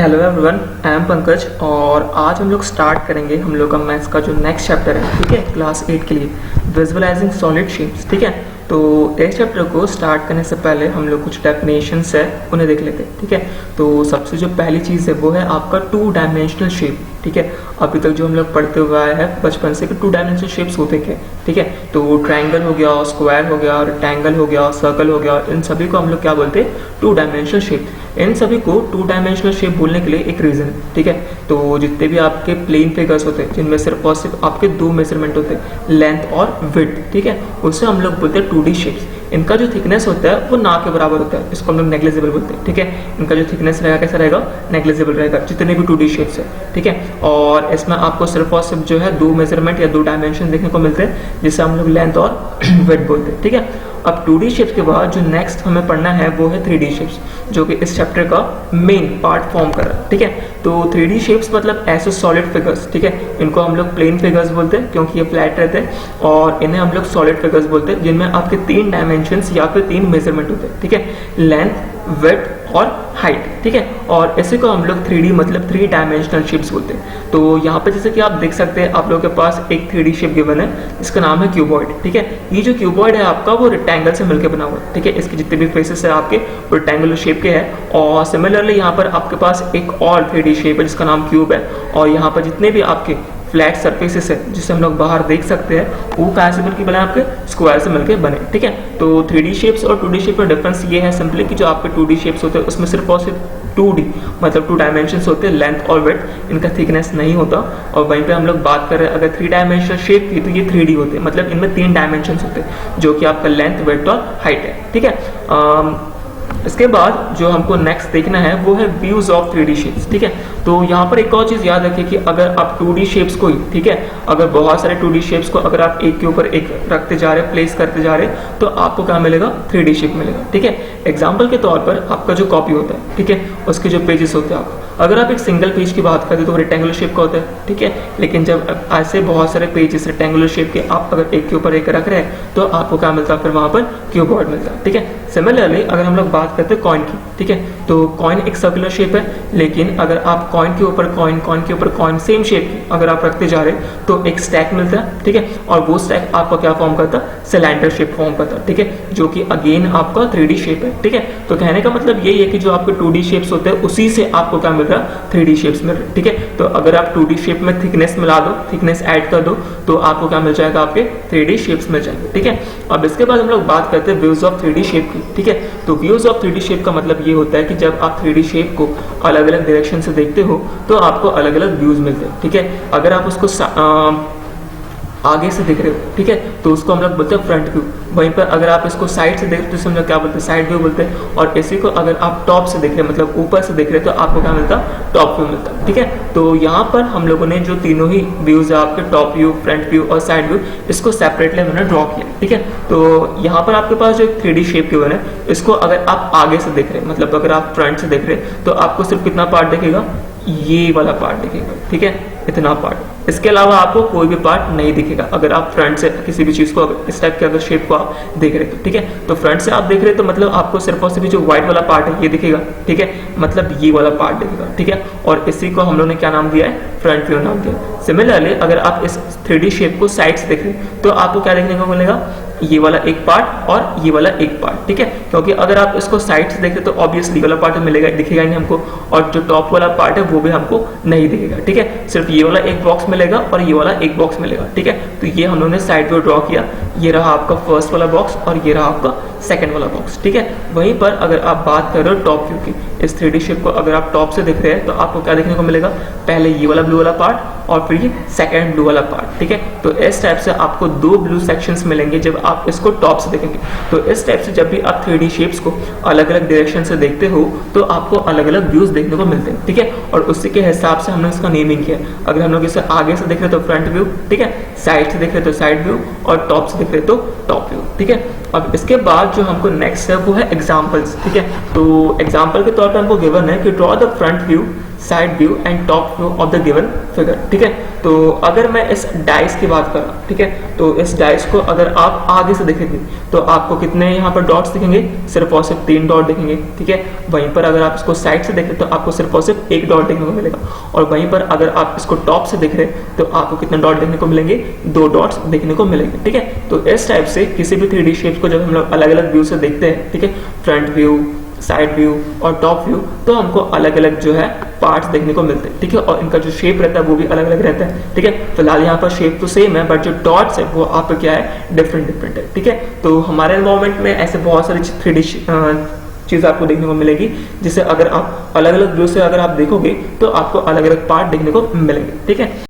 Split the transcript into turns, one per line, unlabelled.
Hello everyone, I am Pankaj और आज हम लोग स्टार्ट करेंगे हम लोग का मैथ्स का जो नेक्स्ट चैप्टर है, ठीक है, क्लास 8 के लिए विजुअलाइजिंग सॉलिड शेप्स। ठीक है, तो इस चैप्टर को स्टार्ट करने से पहले हम लोग कुछ डेफिनेशंस है उन्हें देख लेते हैं। ठीक है, तो सबसे जो पहली चीज़ है वो है आपका टू डायमेंशनल शेप। ठीक है, अभी तक जो हम लोग पढ़ते हुए आए हैं बचपन से कि टू डायमेंशनल शेप्स होते क्या। ठीक है, तो ट्रायंगल हो गया, स्क्वायर हो गया, रेक्टेंगल हो गया, सर्कल हो गया, इन सभी को हम लोग क्या बोलते हैं, टू डायमेंशनल शेप। इन सभी को टू डायमेंशनल शेप बोलने के लिए एक रीज़न है। ठीक है, तो जितने भी आपके प्लेन फिगर्स होते हैं जिनमें सिर्फ और सिर्फ आपके दो मेजरमेंट होते हैं, लेंथ और विड्थ, ठीक है, उससे हम लोग बोलते हैं 2D शेप्स। इनका जो थिकनेस होता है वो ना के बराबर होता है, इसको हम लोग नेग्लिजिबल बोलते हैं। ठीक है, इनका जो थिकनेस रहेगा कैसा रहेगा, नेग्लिजिबल रहेगा, जितने भी 2D शेप्स है। ठीक है, और इसमें आपको सिर्फ और सिर्फ जो है दो मेजरमेंट या दो डायमेंशन देखने को मिलते हैं, जिसे हम लोग लेंथ और विड्थ बोलते हैं। ठीक है, अब 2D शेप्स के बाद जो नेक्स्ट हमें पढ़ना है वो है 3D शेप्स, जो कि इस चैप्टर का मेन पार्ट फॉर्म कर रहा है। ठीक है, तो 3D शेप्स मतलब ऐसे सॉलिड फिगर्स, ठीक है, इनको हम लोग प्लेन फिगर्स बोलते हैं क्योंकि ये फ्लैट रहते हैं, और इन्हें हम लोग सॉलिड फिगर्स बोलते हैं जिनमें आपके तीन डायमेंशंस या फिर तीन मेजरमेंट होते हैं। ठीक है, लेंथ, विड्थ और हाइट। ठीक है, और इसी को हम लोग 3D मतलब 3 डायमेंशनल शेप्स बोलते हैं। तो यहाँ पे जैसे कि आप देख सकते हैं, आप लोगों के पास एक 3D शेप गिवन है, इसका नाम है क्यूबॉइड। ठीक है, ये जो क्यूबॉइड है आपका वो रेक्टेंगल से मिलकर बना हुआ है। ठीक है, इसके जितने भी फेसेस है आपके रेक्टेंगुलर शेप के हैं, और सिमिलरली यहाँ पर आपके पास एक और 3D शेप है जिसका नाम क्यूब है, और यहाँ पर जितने भी आपके फ्लैट सरफेसेस है जिसे हम लोग बाहर देख सकते हैं वो कहाँ से मिलकर बने, आपके स्क्वायर से मिलकर बने। ठीक है, तो 3D शेप्स और 2D शेप में डिफरेंस ये है सिंपली कि जो आपके 2D शेप्स होते हैं उसमें सिर्फ और सिर्फ 2D मतलब 2 डायमेंशंस होते हैं, लेंथ और विड्थ, इनका थिकनेस नहीं होता। और वहीं पे हम लोग बात कर रहे हैं अगर 3 डायमेंशनल शेप की, तो ये 3D होते हैं, मतलब इनमें 3 डायमेंशंस होते हैं जो कि आपका लेंथ, विड्थ और हाइट है। ठीक है, इसके बाद जो हमको नेक्स्ट देखना है वो है व्यूज ऑफ 3D शेप्स। ठीक है, तो यहाँ पर एक और चीज़ याद रखिए कि अगर आप 2D शेप्स को ही, ठीक है, अगर बहुत सारे 2D शेप्स को अगर आप एक के ऊपर एक रखते जा रहे, प्लेस करते जा रहे, तो आपको क्या मिलेगा, 3D शेप मिलेगा। ठीक है, एग्जाम्पल के तौर पर आपका जो कॉपी होता है, ठीक है, उसके जो पेजेस होते हैं, अगर आप एक सिंगल पेज की बात करें तो वो रेक्टेंगुलर शेप का होता है। ठीक है, लेकिन जब ऐसे बहुत सारे पेजेस रेक्टेंगुलर शेप के आप अगर एक के ऊपर एक रख रहे हैं तो आपको क्या मिलता है, फिर वहाँ पर क्यूबॉइड मिलता है। ठीक है, सिमिलरली अगर हम लोग बात करते हैं कॉइन की, ठीक है, तो कॉइन एक सर्कुलर शेप है, लेकिन अगर आप कॉइन के ऊपर कॉइन, कॉइन के ऊपर कॉइन, सेम शेप की अगर आप रखते जा रहे हैं तो एक स्टैक मिलता है। ठीक है, और वो स्टैक आपका क्या फॉर्म करता है, सिलेंडर शेप फॉर्म करता है। ठीक है, जो कि अगेन आपका 3D शेप है। ठीक है, तो कहने का मतलब यही है कि जो आपके 2D शेप्स होते हैं उसी से आपको क्या मिल रहा है, 3D शेप्स मिल रहे हैं। ठीक है, तो अगर आप 2D शेप में थिकनेस मिला दो, थिकनेस ऐड कर दो, तो आपको क्या मिल जाएगा, आपके 3D शेप्स मिल जाएंगे। ठीक है, अब इसके बाद हम लोग बात करते हैं व्यूज ऑफ 3D शेप की। ठीक है, तो व्यूज ऑफ 3D शेप का मतलब ये होता है कि जब आप 3D शेप को अलग अलग डायरेक्शन से देखते हो तो आपको अलग अलग व्यूज मिलते हैं। ठीक है, अगर आप उसको आगे से देख रहे हो, ठीक है, तो उसको हम लोग बोलते हैं फ्रंट व्यू। वहीं पर अगर आप इसको साइड से देख रहे हो तो हम लोग क्या बोलते हैं, साइड व्यू बोलते हैं। और इसी को अगर आप टॉप से देख रहे हैं मतलब ऊपर से देख रहे हैं तो आपको क्या मिलता है, टॉप व्यू मिलता है। ठीक है, तो यहाँ पर हम लोगों ने जो तीनों ही व्यूज है आपके टॉप व्यू, फ्रंट व्यू और साइड व्यू, इसको सेपरेटली मैंने ड्रॉ किया। ठीक है, तो यहाँ पर आपके पास जो 3D शेप के बने, इसको अगर आप आगे से देख रहे हैं मतलब अगर आप फ्रंट से देख रहे हैं तो आपको सिर्फ कितना पार्ट दिखेगा, ये वाला पार्ट दिखेगा। ठीक है, इतना पार्ट, इसके अलावा आपको कोई भी पार्ट नहीं दिखेगा अगर आप फ्रंट से किसी भी चीज़ को इस टाइप के अगर शेप को आप देख रहे हो। ठीक है, तो फ्रंट से आप देख रहे हैं तो मतलब आपको सिर्फ और सिर्फ जो व्हाइट वाला पार्ट है ये दिखेगा। ठीक है, मतलब ये वाला पार्ट दिखेगा। ठीक है, और इसी को हम लोगों ने क्या नाम दिया है, फ्रंट व्यू नाम दिया। सिमिलरली अगर आप इस 3D शेप को साइड से देख रहे हैं तो आपको क्या देखने को मिलेगा, ये वाला एक पार्ट और ये वाला एक पार्ट। ठीक है, क्योंकि अगर आप इसको साइड से देखें तो ऑब्वियसली वाला पार्ट मिलेगा, दिखेगा नहीं हमको, और जो टॉप वाला पार्ट है वो भी हमको नहीं दिखेगा। ठीक है, सिर्फ ये वाला एक बॉक्स मिलेगा और ये वाला एक बॉक्स मिलेगा। ठीक है, तो ये हम लोगों ने साइड व्यू ड्रॉ किया, ये रहा आपका फर्स्ट वाला बॉक्स और ये रहा आपका सेकंड वाला बॉक्स। ठीक है, वहीं पर अगर आप बात कर रहे हो टॉप व्यू की, इस 3D शेप को अगर आप टॉप से देख रहे हैं तो आपको क्या देखने को मिलेगा, पहले ये वाला ब्लू वाला पार्ट और फिर ये सेकंड ब्लू वाला पार्ट। ठीक है, तो इस टाइप से आपको दो ब्लू सेक्शंस मिलेंगे जब आप इसको टॉप से देखेंगे। तो इस टाइप से जब भी आप 3D शेप्स को अलग अलग डायरेक्शन से देखते हो तो आपको अलग अलग व्यूज देखने को मिलते हैं। ठीक है, और उसी के हिसाब से हमने इसका नेमिंग किया। अगर हम लोग इसे आगे से देख रहे तो फ्रंट व्यू, ठीक है, साइड से देख रहे तो साइड व्यू और टॉप से देख रहे तो टॉप व्यू। ठीक है, अब इसके बाद जो हमको नेक्स्ट है वो है एग्जाम्पल्स। ठीक है, तो एग्जाम्पल के तौर पर हमको गिवन है कि draw the front view, side view and top view of the given figure. ठीक है, तो अगर मैं इस डाइस की बात करूँ, ठीक है, तो इस डाइस को अगर आप आगे से देखेंगे तो आपको कितने यहाँ पर डॉट्स दिखेंगे, सिर्फ और सिर्फ 3 डॉट दिखेंगे, ठीक है। वहीं पर अगर आप इसको साइड से देखें तो आपको सिर्फ और सिर्फ 1 डॉट देखने को मिलेगा, और वहीं पर अगर आप इसको टॉप से देख रहे हैं तो आपको कितने डॉट देखने को मिलेंगे, 2 डॉट्स देखने को मिलेंगे, ठीक है। तो इस टाइप से किसी भी 3D शेप्स को जब हम लोग अलग अलग व्यू से देखते हैं, ठीक है, फ्रंट व्यू, साइड व्यू और टॉप व्यू, तो हमको अलग अलग जो है पार्ट्स देखने को मिलते हैं, ठीक है, और इनका जो शेप रहता है वो भी अलग अलग रहता है, ठीक है। फिलहाल यहाँ पर शेप तो सेम है, बट जो डॉट्स है वो आपको क्या है, डिफरेंट है, ठीक है। तो हमारे एनवायरनमेंट में ऐसे बहुत सारी 3D चीज़ आपको देखने को मिलेगी, जिसे अगर आप अलग अलग व्यू से अगर आप देखोगे तो आपको अलग अलग पार्ट देखने को मिलेंगे, ठीक है।